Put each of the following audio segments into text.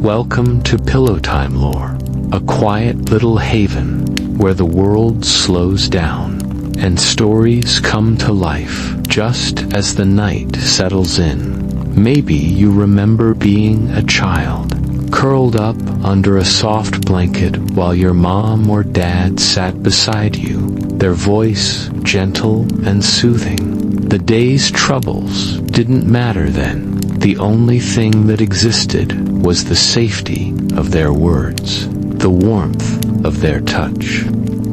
Welcome to Pillowtime Lore, a quiet little haven where the world slows down and stories come to life just as the night settles in. Maybe you remember being a child, curled up under a soft blanket while your mom or dad sat beside you, their voice gentle and soothing. The day's troubles didn't matter then. The only thing that existed was the safety of their words, the warmth of their touch,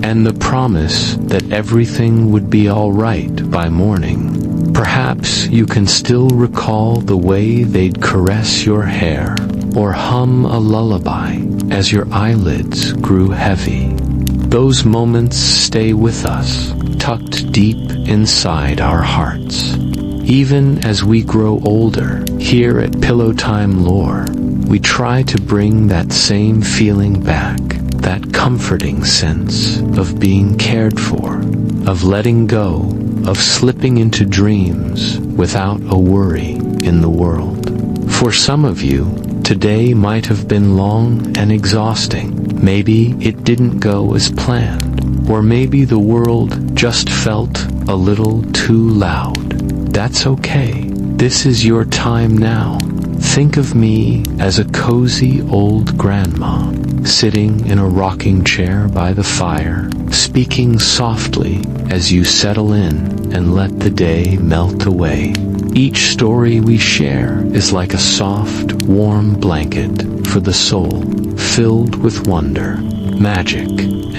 and the promise that everything would be all right by morning. Perhaps you can still recall the way they'd caress your hair or hum a lullaby as your eyelids grew heavy. Those moments stay with us, tucked deep inside our hearts. Even as we grow older, here at Pillowtime Lore, we try to bring that same feeling back, that comforting sense of being cared for, of letting go, of slipping into dreams without a worry in the world. For some of you, today might have been long and exhausting. Maybe it didn't go as planned, or maybe the world just felt a little too loud. That's okay. This is your time now. Think of me as a cozy old grandma, sitting in a rocking chair by the fire, speaking softly as you settle in and let the day melt away. Each story we share is like a soft, warm blanket for the soul, filled with wonder, magic,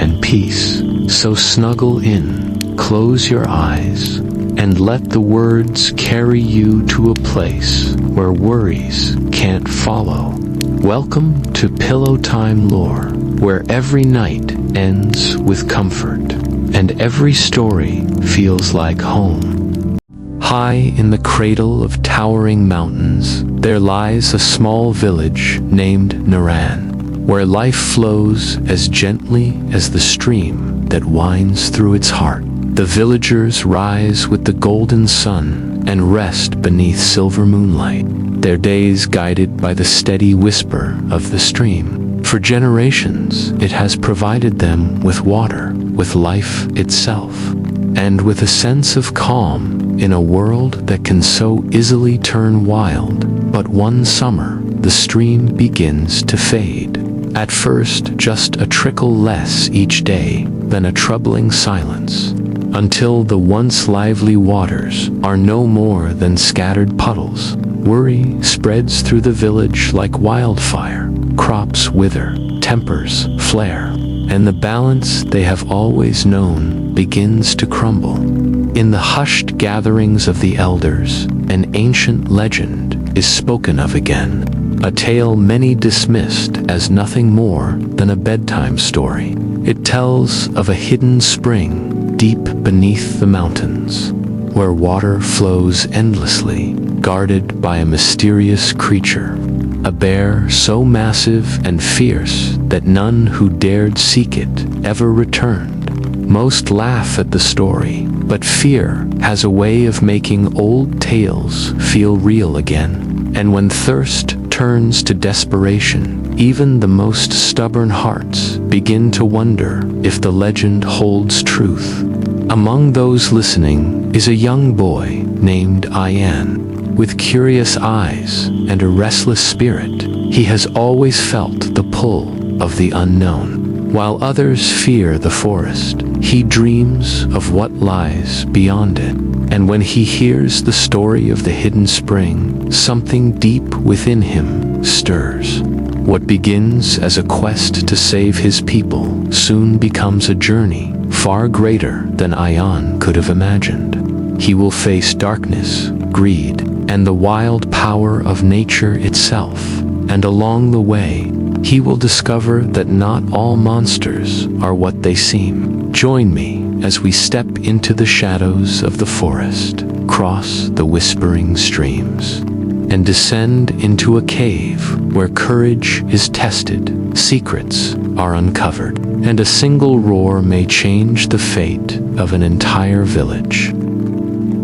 and peace. So snuggle in, close your eyes, and let the words carry you to a place where worries can't follow. Welcome to Pillowtime Lore, where every night ends with comfort, and every story feels like home. High in the cradle of towering mountains, there lies a small village named Naran, where life flows as gently as the stream that winds through its heart. The villagers rise with the golden sun and rest beneath silver moonlight, their days guided by the steady whisper of the stream. For generations, it has provided them with water, with life itself, and with a sense of calm in a world that can so easily turn wild. But one summer, the stream begins to fade. At first, just a trickle less each day, then a troubling silence, until the once lively waters are no more than scattered puddles. Worry spreads through the village like wildfire. Crops wither, tempers flare, and the balance they have always known begins to crumble. In the hushed gatherings of the elders, an ancient legend is spoken of again, a tale many dismissed as nothing more than a bedtime story. It tells of a hidden spring deep beneath the mountains, where water flows endlessly, guarded by a mysterious creature, a bear so massive and fierce that none who dared seek it ever returned. Most laugh at the story, but fear has a way of making old tales feel real again. And when thirst turns to desperation, even the most stubborn hearts begin to wonder if the legend holds truth. Among those listening is a young boy named Ayan, with curious eyes and a restless spirit. He has always felt the pull of the unknown. While others fear the forest, he dreams of what lies beyond it. And when he hears the story of the hidden spring, something deep within him stirs. What begins as a quest to save his people soon becomes a journey far greater than Ayan could have imagined. He will face darkness, greed, and the wild power of nature itself. And along the way, he will discover that not all monsters are what they seem. Join me as we step into the shadows of the forest, cross the whispering streams, and descend into a cave where courage is tested, secrets are uncovered, and a single roar may change the fate of an entire village.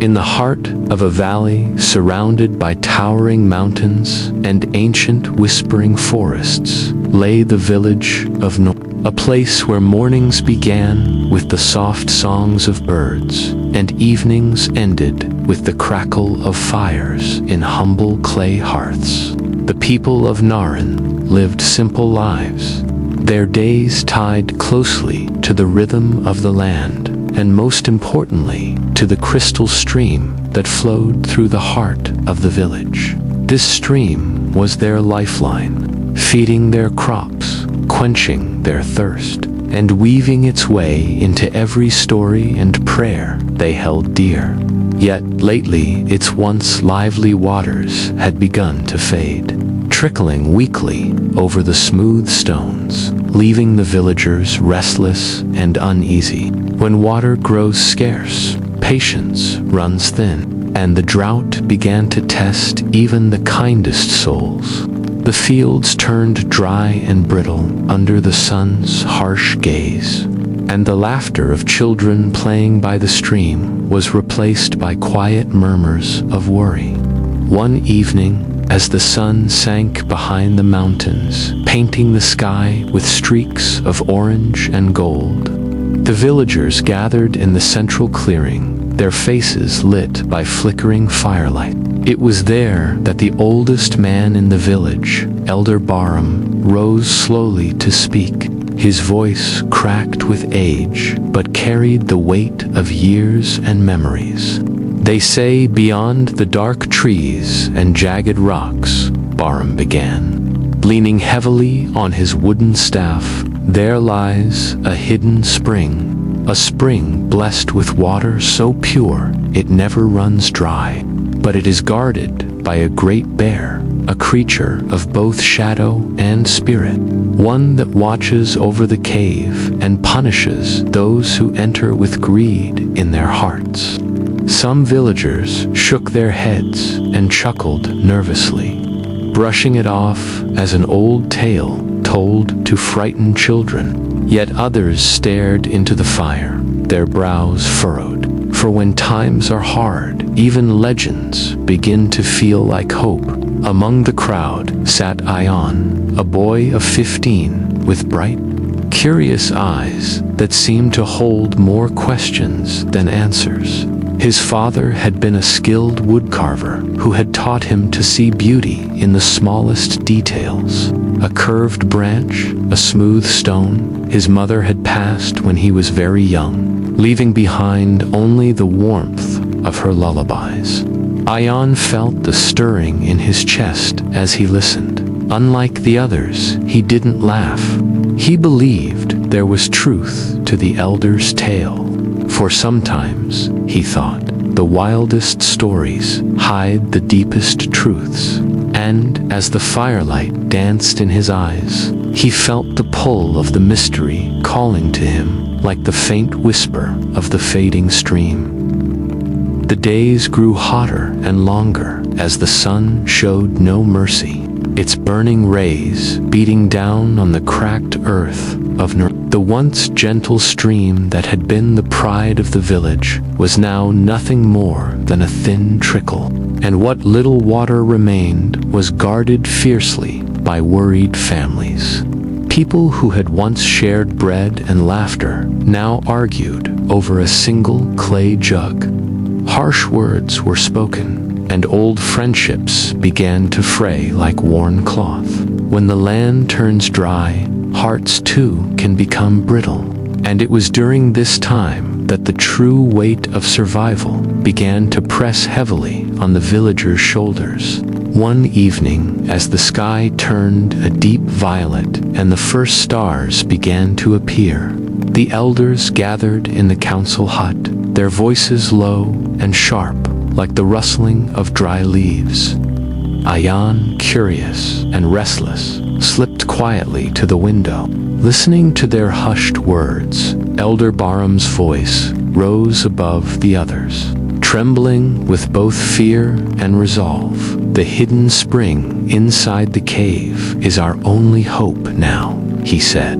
In the heart of a valley surrounded by towering mountains and ancient whispering forests lay the village of a place where mornings began with the soft songs of birds and evenings ended with the crackle of fires in humble clay hearths. The people of Naran lived simple lives, their days tied closely to the rhythm of the land, and most importantly, to the crystal stream that flowed through the heart of the village. This stream was their lifeline, feeding their crops, quenching their thirst, and weaving its way into every story and prayer they held dear. Yet lately, its once lively waters had begun to fade, trickling weakly over the smooth stones, leaving the villagers restless and uneasy. When water grows scarce, patience runs thin, and the drought began to test even the kindest souls. The fields turned dry and brittle under the sun's harsh gaze, and the laughter of children playing by the stream was replaced by quiet murmurs of worry. One evening, as the sun sank behind the mountains, painting the sky with streaks of orange and gold, the villagers gathered in the central clearing, their faces lit by flickering firelight. It was there that the oldest man in the village, Elder Barham, rose slowly to speak. His voice cracked with age, but carried the weight of years and memories. "They say beyond the dark trees and jagged rocks," Barham began, leaning heavily on his wooden staff, "there lies a hidden spring, a spring blessed with water so pure it never runs dry. But it is guarded by a great bear, a creature of both shadow and spirit, one that watches over the cave and punishes those who enter with greed in their hearts." Some villagers shook their heads and chuckled nervously, brushing it off as an old tale told to frighten children. Yet others stared into the fire, their brows furrowed. For when times are hard, even legends begin to feel like hope. Among the crowd sat Ayan, a boy of 15, with bright, curious eyes that seemed to hold more questions than answers. His father had been a skilled woodcarver who had taught him to see beauty in the smallest details. A curved branch, a smooth stone. His mother had passed when he was very young, leaving behind only the warmth of her lullabies. Ayan felt the stirring in his chest as he listened. Unlike the others, he didn't laugh. He believed there was truth to the elder's tale. For sometimes, he thought, the wildest stories hide the deepest truths. And as the firelight danced in his eyes, he felt the pull of the mystery calling to him like the faint whisper of the fading stream. The days grew hotter and longer as the sun showed no mercy, its burning rays beating down on the cracked earth of the once gentle stream that had been the pride of the village was now nothing more than a thin trickle, and what little water remained was guarded fiercely by worried families. People who had once shared bread and laughter now argued over a single clay jug. Harsh words were spoken, and old friendships began to fray like worn cloth. When the land turns dry, hearts too can become brittle. And it was during this time that the true weight of survival began to press heavily on the villagers' shoulders. One evening, as the sky turned a deep violet and the first stars began to appear, the elders gathered in the council hut, their voices low and sharp, like the rustling of dry leaves. Ayan, curious and restless, slipped quietly to the window. Listening to their hushed words, Elder Barham's voice rose above the others. Trembling with both fear and resolve, the hidden spring inside the cave is our only hope now, he said.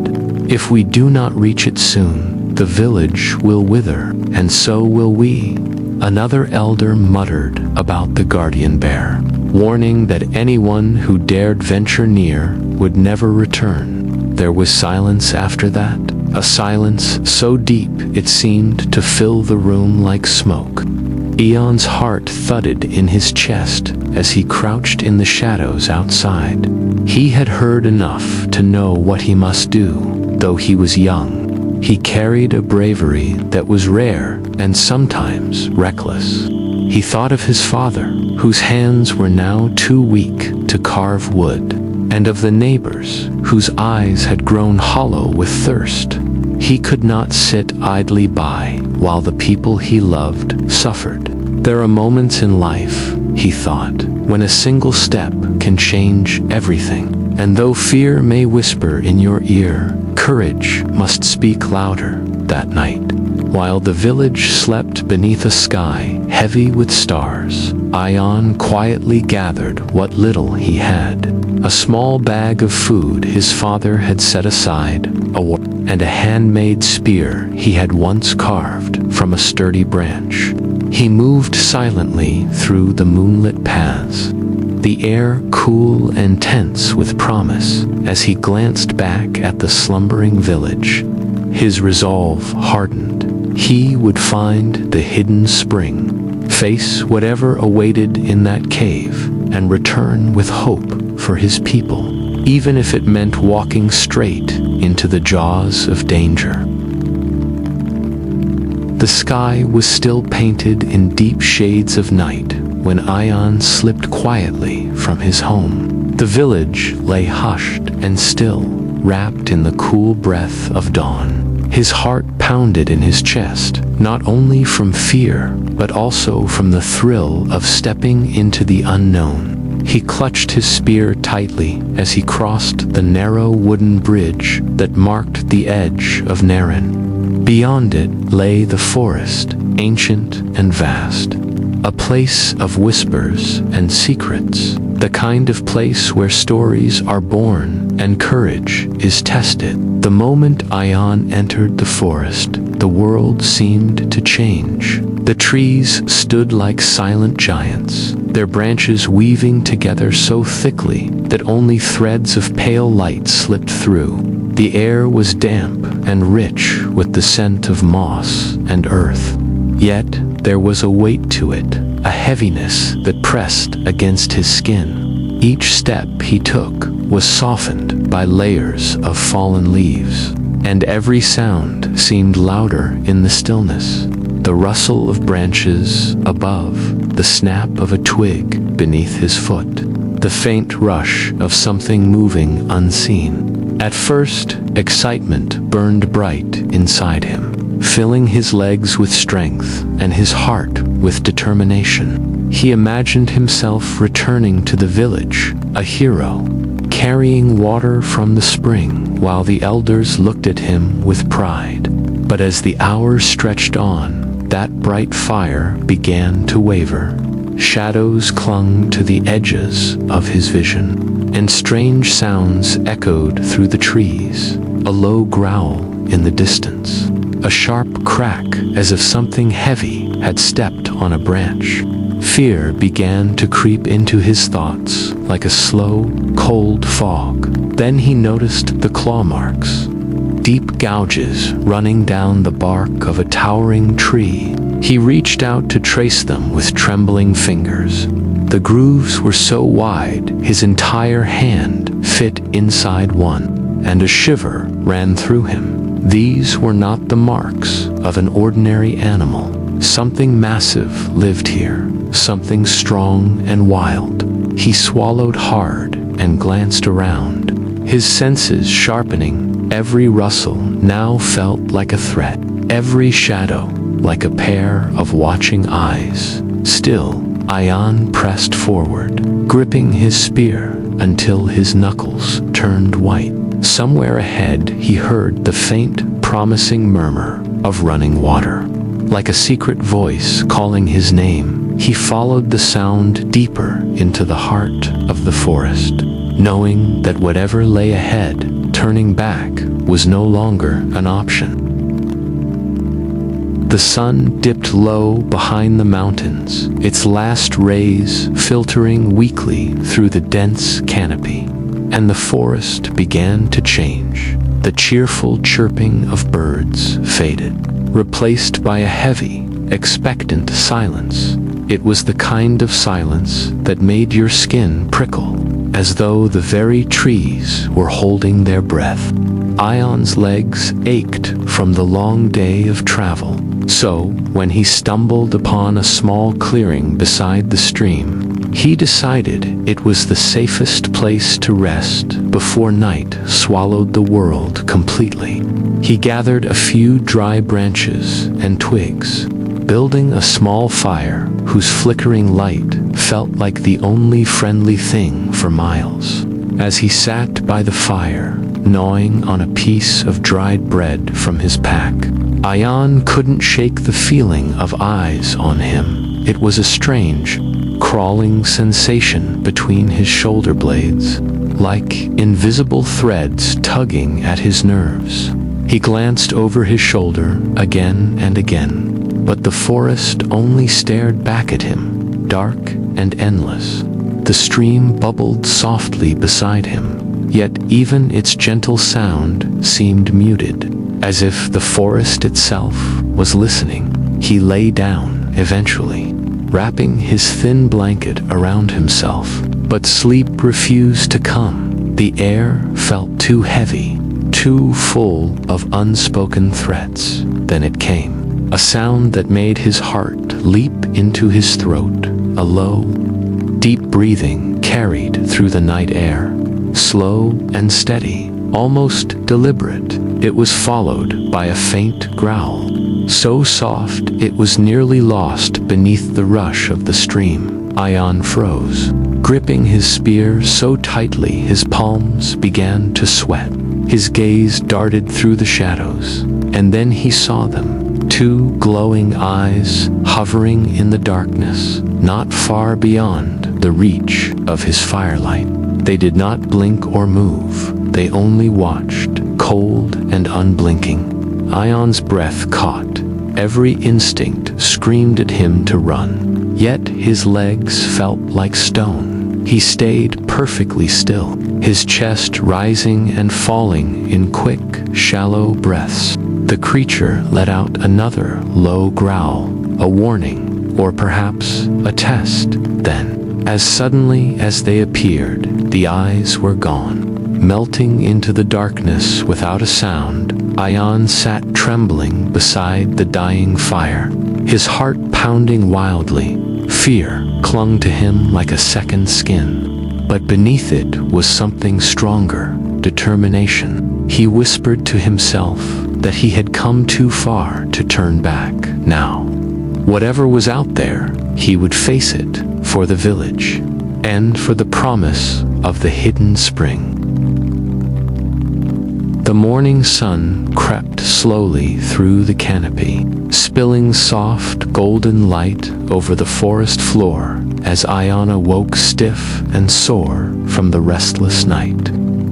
If we do not reach it soon, the village will wither, and so will we. Another elder muttered about the guardian bear, warning that anyone who dared venture near would never return. There was silence after that, a silence so deep it seemed to fill the room like smoke. Ayan's heart thudded in his chest as he crouched in the shadows outside. He had heard enough to know what he must do, though he was young. He carried a bravery that was rare and sometimes reckless. He thought of his father, whose hands were now too weak to carve wood, and of the neighbors whose eyes had grown hollow with thirst. He could not sit idly by while the people he loved suffered. There are moments in life, he thought, when a single step can change everything. And though fear may whisper in your ear, courage must speak louder. That night, while the village slept beneath a sky heavy with stars, Ayan quietly gathered what little he had. A small bag of food his father had set aside, and a handmade spear he had once carved from a sturdy branch. He moved silently through the moonlit paths, the air cool and tense with promise as he glanced back at the slumbering village. His resolve hardened. He would find the hidden spring, face whatever awaited in that cave, and return with hope for his people, even if it meant walking straight into the jaws of danger. The sky was still painted in deep shades of night when Ayan slipped quietly from his home. The village lay hushed and still, wrapped in the cool breath of dawn. His heart pounded in his chest, not only from fear, but also from the thrill of stepping into the unknown. He clutched his spear tightly as he crossed the narrow wooden bridge that marked the edge of Naren. Beyond it lay the forest, ancient and vast, a place of whispers and secrets, the kind of place where stories are born and courage is tested. The moment Ayan entered the forest, the world seemed to change. The trees stood like silent giants, their branches weaving together so thickly that only threads of pale light slipped through. The air was damp and rich with the scent of moss and earth. Yet there was a weight to it, a heaviness that pressed against his skin. Each step he took was softened by layers of fallen leaves, and every sound seemed louder in the stillness. The rustle of branches above, the snap of a twig beneath his foot, the faint rush of something moving unseen. At first, excitement burned bright inside him, filling his legs with strength and his heart with determination. He imagined himself returning to the village, a hero, carrying water from the spring while the elders looked at him with pride. But as the hours stretched on, that bright fire began to waver. Shadows clung to the edges of his vision, and strange sounds echoed through the trees. A low growl in the distance, a sharp crack as if something heavy had stepped on a branch. Fear began to creep into his thoughts like a slow, cold fog. Then he noticed the claw marks, deep gouges running down the bark of a towering tree. He reached out to trace them with trembling fingers. The grooves were so wide, his entire hand fit inside one, and a shiver ran through him. These were not the marks of an ordinary animal. Something massive lived here, something strong and wild. He swallowed hard and glanced around, his senses sharpening. Every rustle now felt like a threat, every shadow like a pair of watching eyes. Still, Ayan pressed forward, gripping his spear until his knuckles turned white. Somewhere ahead, he heard the faint, promising murmur of running water. Like a secret voice calling his name, he followed the sound deeper into the heart of the forest, knowing that whatever lay ahead, turning back was no longer an option. The sun dipped low behind the mountains, its last rays filtering weakly through the dense canopy, and the forest began to change. The cheerful chirping of birds faded, replaced by a heavy, expectant silence. It was the kind of silence that made your skin prickle, as though the very trees were holding their breath. Ayan's legs ached from the long day of travel, so when he stumbled upon a small clearing beside the stream, he decided it was the safest place to rest before night swallowed the world completely. He gathered a few dry branches and twigs, building a small fire whose flickering light felt like the only friendly thing for miles. As he sat by the fire, gnawing on a piece of dried bread from his pack, Ayan couldn't shake the feeling of eyes on him. It was a strange, crawling sensation between his shoulder blades, like invisible threads tugging at his nerves. He glanced over his shoulder again and again, but the forest only stared back at him, dark and endless. The stream bubbled softly beside him, yet even its gentle sound seemed muted, as if the forest itself was listening. He lay down eventually, wrapping his thin blanket around himself, but sleep refused to come. The air felt too heavy, too full of unspoken threats. Then it came, a sound that made his heart leap into his throat, a low, deep breathing carried through the night air, slow and steady, almost deliberate. It was followed by a faint growl, so soft it was nearly lost beneath the rush of the stream. Ayan froze, gripping his spear so tightly his palms began to sweat. His gaze darted through the shadows, and then he saw them, two glowing eyes hovering in the darkness, not far beyond the reach of his firelight. They did not blink or move, they only watched, cold and unblinking. Ayan's breath caught, every instinct screamed at him to run, yet his legs felt like stone. He stayed perfectly still, his chest rising and falling in quick, shallow breaths. The creature let out another low growl, a warning, or perhaps a test. Then, as suddenly as they appeared, the eyes were gone. Melting into the darkness without a sound, Ayan sat trembling beside the dying fire, his heart pounding wildly. Fear clung to him like a second skin, but beneath it was something stronger, determination. He whispered to himself that he had come too far to turn back. Now, whatever was out there, he would face it for the village, and for the promise of the hidden spring. The morning sun crept slowly through the canopy, spilling soft golden light over the forest floor as Ayan awoke stiff and sore from the restless night.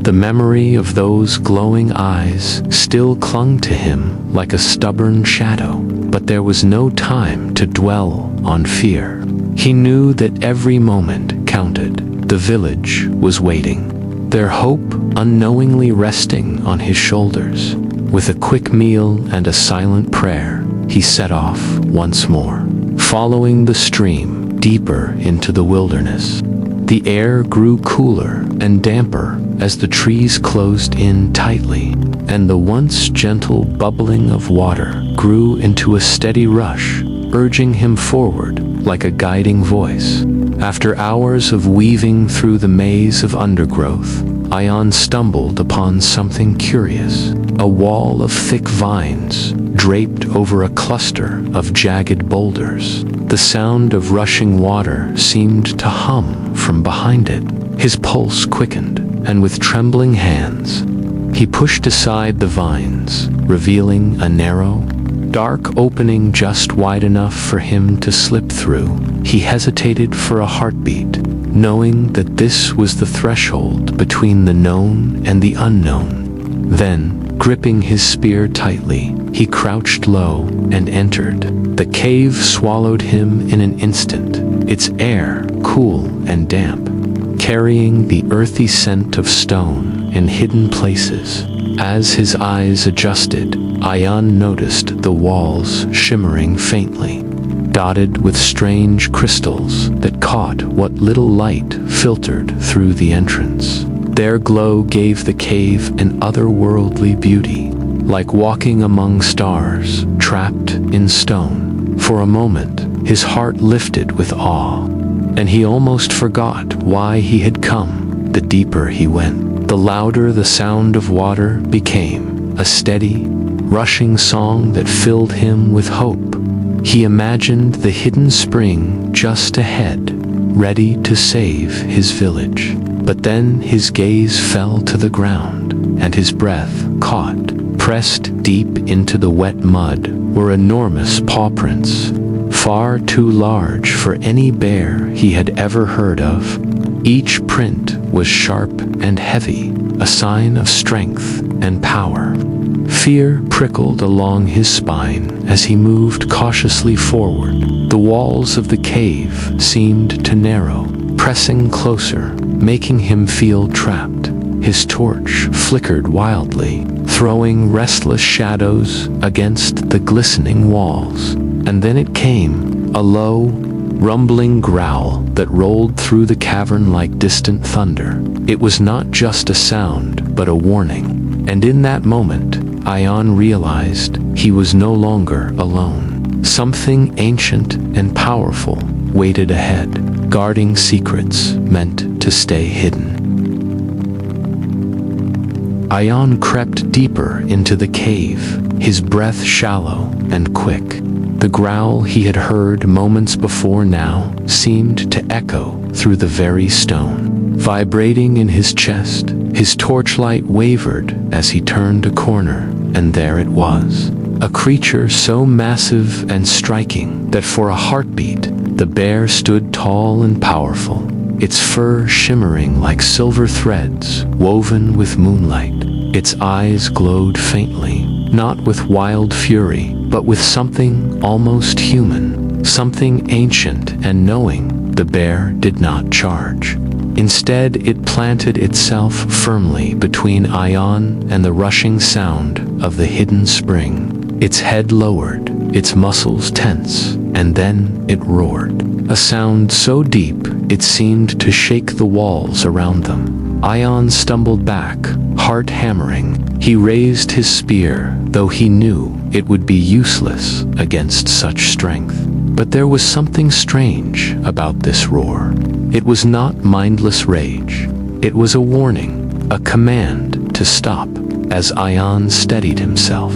The memory of those glowing eyes still clung to him like a stubborn shadow, but there was no time to dwell on fear. He knew that every moment counted. The village was waiting, their hope unknowingly resting on his shoulders. With a quick meal and a silent prayer, he set off once more, following the stream deeper into the wilderness. The air grew cooler and damper as the trees closed in tightly, and the once gentle bubbling of water grew into a steady rush, urging him forward like a guiding voice. After hours of weaving through the maze of undergrowth, Ayan stumbled upon something curious, a wall of thick vines draped over a cluster of jagged boulders. The sound of rushing water seemed to hum from behind it. His pulse quickened, and with trembling hands, he pushed aside the vines, revealing a narrow, dark opening just wide enough for him to slip through. He hesitated for a heartbeat, knowing that this was the threshold between the known and the unknown. Then, Gripping his spear tightly, he crouched low and entered. The cave swallowed him in an instant, its air cool and damp, carrying the earthy scent of stone in hidden places. As his eyes adjusted, Ayan noticed the walls shimmering faintly, dotted with strange crystals that caught what little light filtered through the entrance. Their glow gave the cave an otherworldly beauty, like walking among stars, trapped in stone. For a moment, his heart lifted with awe, and he almost forgot why he had come. The deeper he went, the louder the sound of water became, a steady, rushing song that filled him with hope. He imagined the hidden spring just ahead, ready to save his village. But then his gaze fell to the ground, and his breath caught. Pressed deep into the wet mud were enormous paw prints, far too large for any bear he had ever heard of. Each print was sharp and heavy, a sign of strength and power. Fear prickled along his spine as he moved cautiously forward. The walls of the cave seemed to narrow, pressing closer, making him feel trapped. His torch flickered wildly, throwing restless shadows against the glistening walls. And then it came, a low, rumbling growl that rolled through the cavern like distant thunder. It was not just a sound, but a warning. And in that moment, Ayan realized he was no longer alone. Something ancient and powerful waited ahead, guarding secrets meant to stay hidden. Ayan crept deeper into the cave, his breath shallow and quick. The growl he had heard moments before now seemed to echo through the very stone. Vibrating in his chest, his torchlight wavered as he turned a corner, and there it was. A creature so massive and striking that for a heartbeat, the bear stood tall and powerful, its fur shimmering like silver threads woven with moonlight. Its eyes glowed faintly, not with wild fury, but with something almost human, something ancient and knowing. The bear did not charge. Instead, it planted itself firmly between Ayan and the rushing sound of the hidden spring. Its head lowered, its muscles tense, and then it roared. A sound so deep, it seemed to shake the walls around them. Ayan stumbled back, heart hammering. He raised his spear, though he knew it would be useless against such strength. But there was something strange about this roar. It was not mindless rage. It was a warning, a command to stop. As Ayan steadied himself,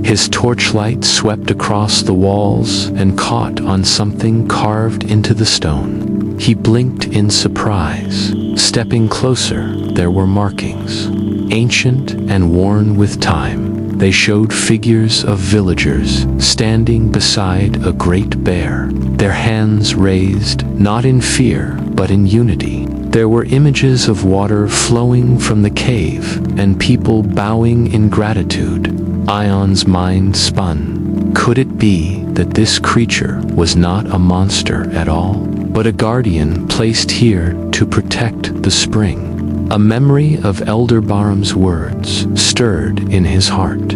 his torchlight swept across the walls and caught on something carved into the stone. He blinked in surprise. Stepping closer, there were markings, ancient and worn with time. They showed figures of villagers standing beside a great bear, their hands raised, not in fear, but in unity. There were images of water flowing from the cave and people bowing in gratitude. Ayan's mind spun. Could it be that this creature was not a monster at all, but a guardian placed here to protect the spring? A memory of Elder Baram's words stirred in his heart.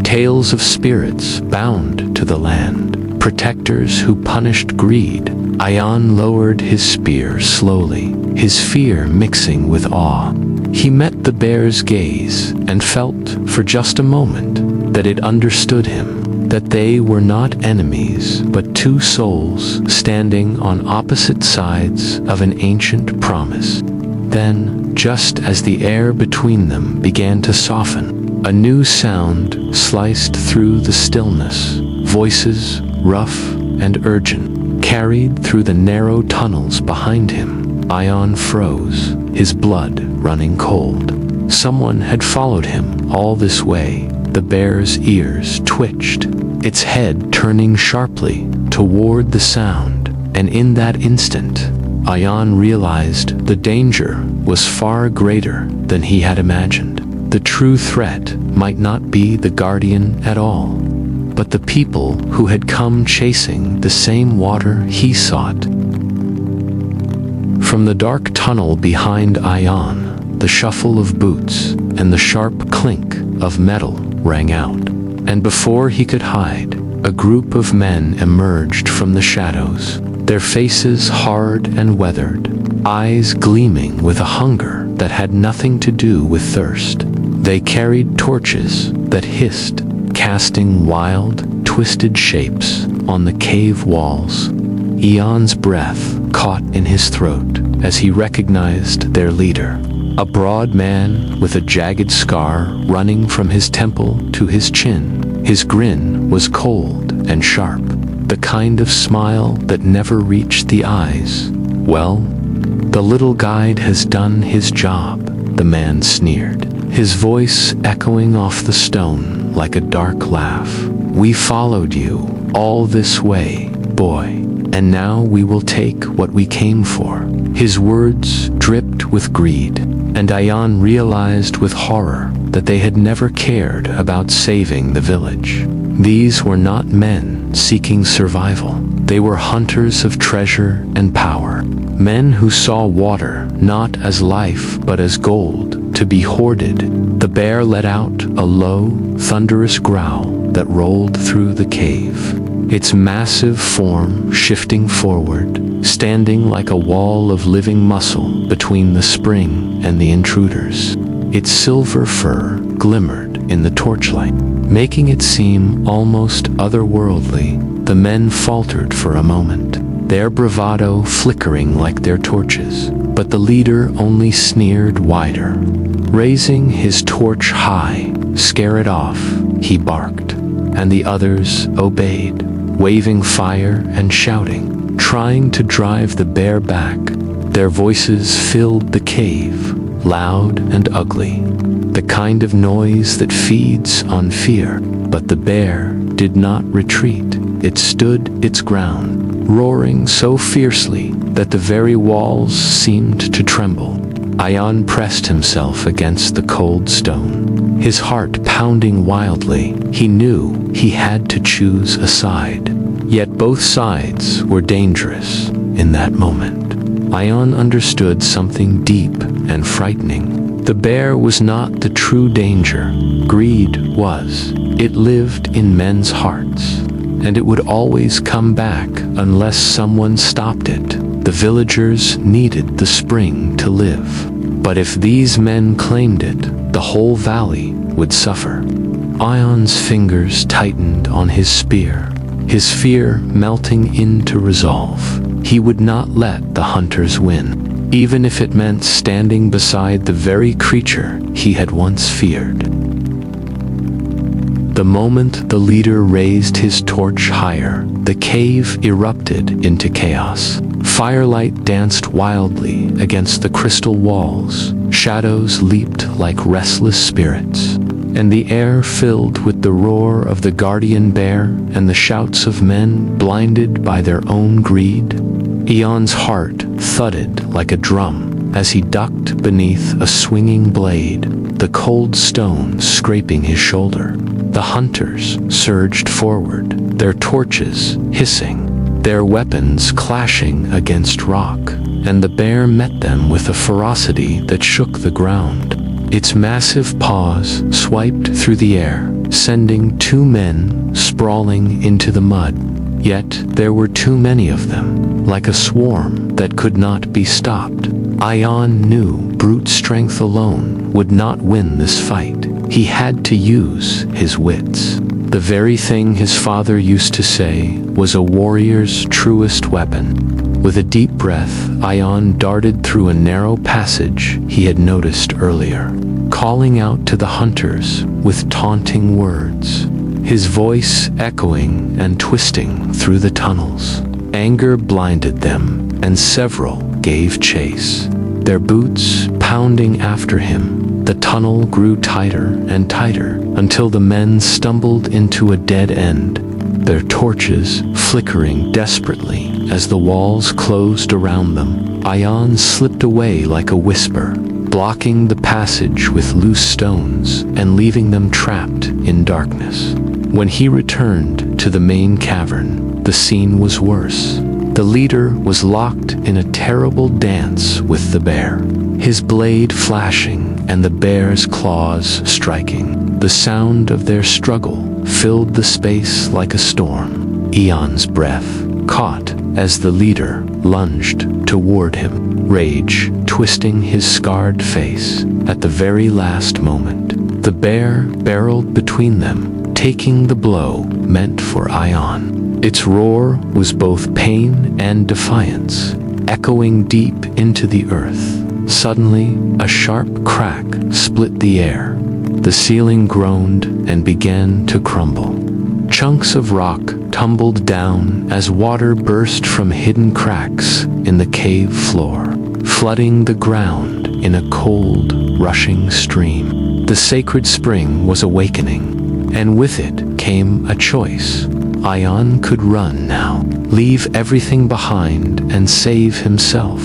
Tales of spirits bound to the land, protectors who punished greed. Ayan lowered his spear slowly, his fear mixing with awe. He met the bear's gaze and felt, for just a moment, that it understood him, that they were not enemies, but two souls standing on opposite sides of an ancient promise. Then, just as the air between them began to soften, a new sound sliced through the stillness. Voices, rough and urgent, carried through the narrow tunnels behind him. Ayan froze, his blood running cold. Someone had followed him all this way. The bear's ears twitched, its head turning sharply toward the sound, and in that instant, Ayan realized the danger was far greater than he had imagined. The true threat might not be the guardian at all, but the people who had come chasing the same water he sought. From the dark tunnel behind Ayan, the shuffle of boots and the sharp clink of metal rang out, and before he could hide, a group of men emerged from the shadows, their faces hard and weathered, eyes gleaming with a hunger that had nothing to do with thirst. They carried torches that hissed, casting wild, twisted shapes on the cave walls. Ayan's breath caught in his throat as he recognized their leader, a broad man with a jagged scar running from his temple to his chin. His grin was cold and sharp, the kind of smile that never reached the eyes. "Well, the little guide has done his job," the man sneered, his voice echoing off the stone like a dark laugh. "We followed you all this way, boy, and now we will take what we came for." His words dripped with greed, and Ayan realized with horror that they had never cared about saving the village. These were not men seeking survival. They were hunters of treasure and power, men who saw water not as life but as gold to be hoarded. The bear let out a low, thunderous growl that rolled through the cave, its massive form shifting forward, standing like a wall of living muscle between the spring and the intruders. Its silver fur glimmered in the torchlight, making it seem almost otherworldly. The men faltered for a moment, their bravado flickering like their torches, but the leader only sneered wider. Raising his torch high, "Scare it off," he barked, and the others obeyed, waving fire and shouting, trying to drive the bear back. Their voices filled the cave, loud and ugly, the kind of noise that feeds on fear. But the bear did not retreat. It stood its ground, roaring so fiercely that the very walls seemed to tremble. Ayan pressed himself against the cold stone, his heart pounding wildly. He knew he had to choose a side, yet both sides were dangerous in that moment. Ayan understood something deep and frightening. The bear was not the true danger. Greed was. It lived in men's hearts, and it would always come back unless someone stopped it. The villagers needed the spring to live, but if these men claimed it, the whole valley would suffer. Ayan's fingers tightened on his spear, his fear melting into resolve. He would not let the hunters win, even if it meant standing beside the very creature he had once feared. The moment the leader raised his torch higher, the cave erupted into chaos. Firelight danced wildly against the crystal walls, shadows leaped like restless spirits, and the air filled with the roar of the guardian bear and the shouts of men blinded by their own greed. Ayan's heart thudded like a drum as he ducked beneath a swinging blade, the cold stone scraping his shoulder. The hunters surged forward, their torches hissing, their weapons clashing against rock, and the bear met them with a ferocity that shook the ground. Its massive paws swiped through the air, sending two men sprawling into the mud. Yet there were too many of them, like a swarm that could not be stopped. Ayan knew brute strength alone would not win this fight. He had to use his wits. The very thing his father used to say was a warrior's truest weapon. With a deep breath, Ayan darted through a narrow passage he had noticed earlier, calling out to the hunters with taunting words, his voice echoing and twisting through the tunnels. Anger blinded them, and several gave chase, their boots pounding after him. The tunnel grew tighter and tighter until the men stumbled into a dead end, their torches flickering desperately as the walls closed around them. Ayan slipped away like a whisper, blocking the passage with loose stones and leaving them trapped in darkness. When he returned to the main cavern, the scene was worse. The leader was locked in a terrible dance with the bear, his blade flashing and the bear's claws striking. The sound of their struggle filled the space like a storm. Ayan's breath caught as the leader lunged toward him, rage twisting his scarred face. At the very last moment, the bear barreled between them, taking the blow meant for Ayan. Its roar was both pain and defiance, echoing deep into the earth. Suddenly, a sharp crack split the air. The ceiling groaned and began to crumble. Chunks of rock tumbled down as water burst from hidden cracks in the cave floor, flooding the ground in a cold, rushing stream. The sacred spring was awakening, and with it came a choice. Ayan could run now, leave everything behind and save himself,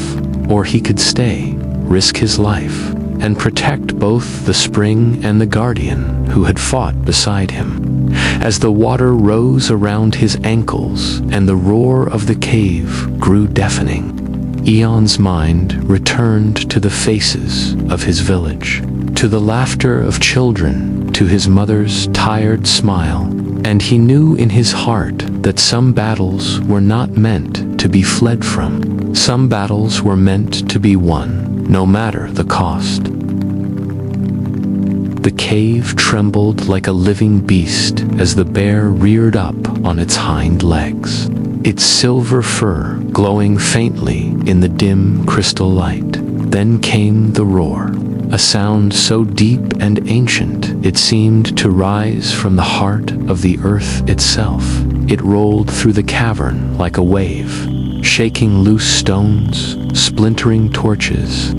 or he could stay, risk his life, and protect both the spring and the guardian who had fought beside him. As the water rose around his ankles and the roar of the cave grew deafening, Ayan's mind returned to the faces of his village, to the laughter of children, to his mother's tired smile, and he knew in his heart that some battles were not meant to be fled from. Some battles were meant to be won, no matter the cost. The cave trembled like a living beast as the bear reared up on its hind legs, its silver fur glowing faintly in the dim crystal light. Then came the roar, a sound so deep and ancient it seemed to rise from the heart of the earth itself. It rolled through the cavern like a wave, shaking loose stones, splintering torches,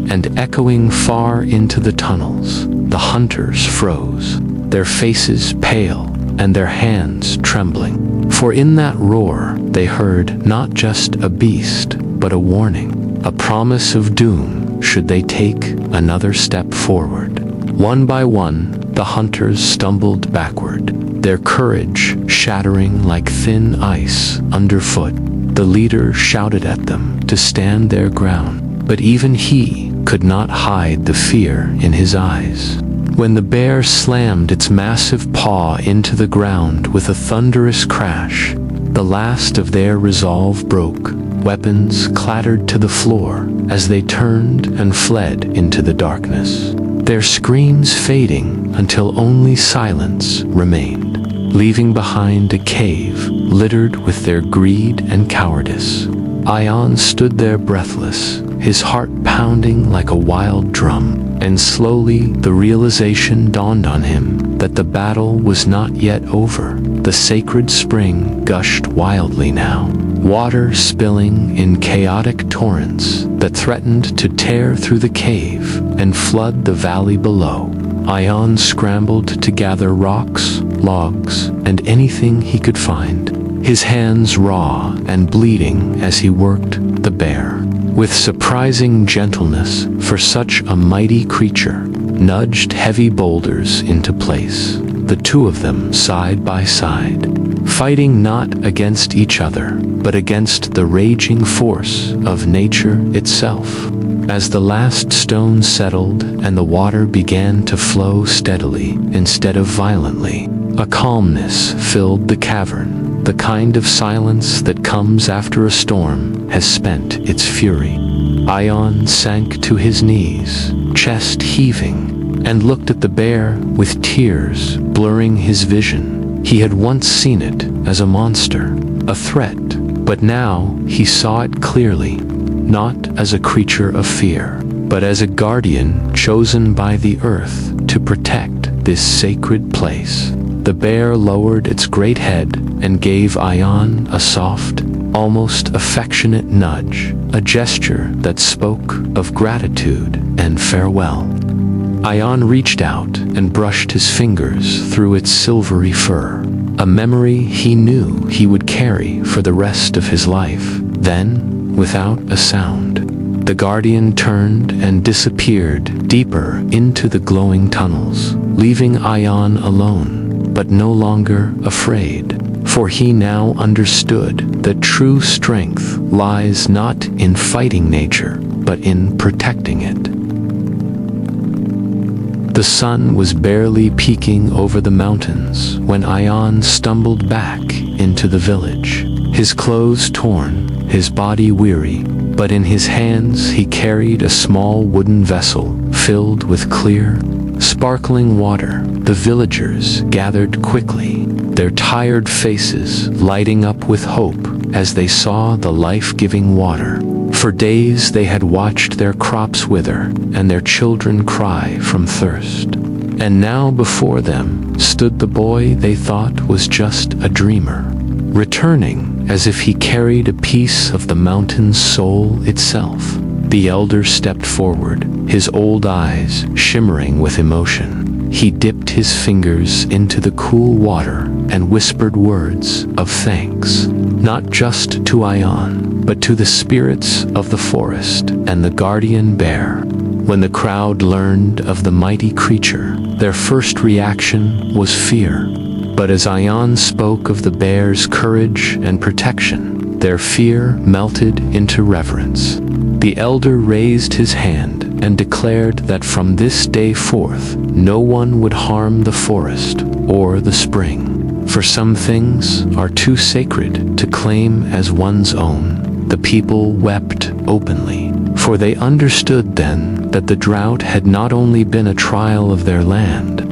and echoing far into the tunnels. The hunters froze, their faces pale and their hands trembling. For in that roar they heard not just a beast, but a warning, a promise of doom should they take another step forward. One by one, the hunters stumbled backward, their courage shattering like thin ice underfoot. The leader shouted at them to stand their ground, but even he could not hide the fear in his eyes. When the bear slammed its massive paw into the ground with a thunderous crash, the last of their resolve broke. Weapons clattered to the floor as they turned and fled into the darkness, their screams fading until only silence remained, leaving behind a cave littered with their greed and cowardice. Ayan stood there breathless, his heart pounding like a wild drum, and slowly the realization dawned on him that the battle was not yet over. The sacred spring gushed wildly now, water spilling in chaotic torrents that threatened to tear through the cave and flood the valley below. Ayan scrambled to gather rocks, logs, and anything he could find, his hands raw and bleeding as he worked the bear. With surprising gentleness for such a mighty creature, nudged heavy boulders into place, the two of them side by side, fighting not against each other, but against the raging force of nature itself. As the last stone settled and the water began to flow steadily instead of violently, a calmness filled the cavern, the kind of silence that comes after a storm has spent its fury. Ayan sank to his knees, chest heaving, and looked at the bear with tears blurring his vision. He had once seen it as a monster, a threat, but now he saw it clearly, not as a creature of fear, but as a guardian chosen by the earth to protect this sacred place. The bear lowered its great head and gave Ayan a soft, almost affectionate nudge, a gesture that spoke of gratitude and farewell. Ayan reached out and brushed his fingers through its silvery fur, a memory he knew he would carry for the rest of his life. Then, without a sound, The guardian turned and disappeared deeper into the glowing tunnels, leaving Ayan alone, but no longer afraid. For he now understood that true strength lies not in fighting nature, but in protecting it. The sun was barely peeking over the mountains when Ayan stumbled back into the village. His clothes torn, his body weary, but in his hands he carried a small wooden vessel filled with clear, sparkling water. The villagers gathered quickly, their tired faces lighting up with hope as they saw the life-giving water. For days they had watched their crops wither and their children cry from thirst. And now before them stood the boy they thought was just a dreamer, returning as if he carried a piece of the mountain's soul itself. The elder stepped forward, his old eyes shimmering with emotion. He dipped his fingers into the cool water and whispered words of thanks, not just to Ayan, but to the spirits of the forest and the guardian bear. When the crowd learned of the mighty creature, their first reaction was fear. But as Ayan spoke of the bear's courage and protection, their fear melted into reverence. The elder raised his hand and declared that from this day forth, no one would harm the forest or the spring. For some things are too sacred to claim as one's own. The people wept openly, for they understood then that the drought had not only been a trial of their land,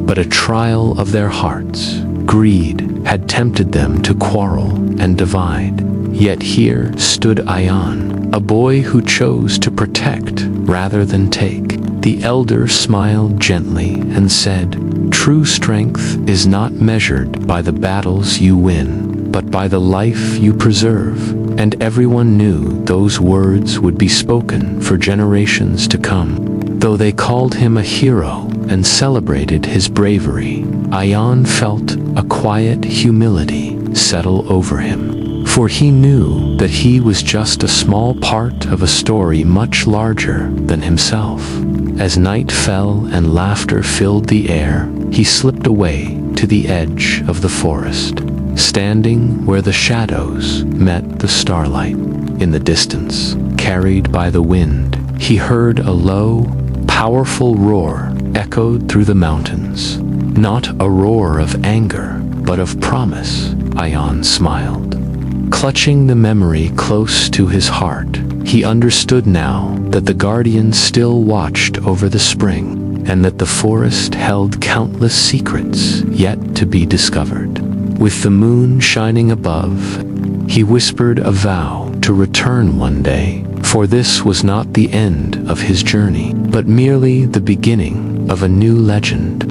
but a trial of their hearts. Greed had tempted them to quarrel and divide. Yet here stood Ayan, a boy who chose to protect rather than take. The elder smiled gently and said, "True strength is not measured by the battles you win, but by the life you preserve." And everyone knew those words would be spoken for generations to come. Though they called him a hero and celebrated his bravery, Ayan felt a quiet humility settle over him. For he knew that he was just a small part of a story much larger than himself. As night fell and laughter filled the air, he slipped away to the edge of the forest, standing where the shadows met the starlight. In the distance, carried by the wind, he heard a low, powerful roar echoed through the mountains. Not a roar of anger, but of promise. Ayan smiled. Clutching the memory close to his heart, he understood now that the guardian still watched over the spring, and that the forest held countless secrets yet to be discovered. With the moon shining above, he whispered a vow to return one day, for this was not the end of his journey, but merely the beginning of a new legend.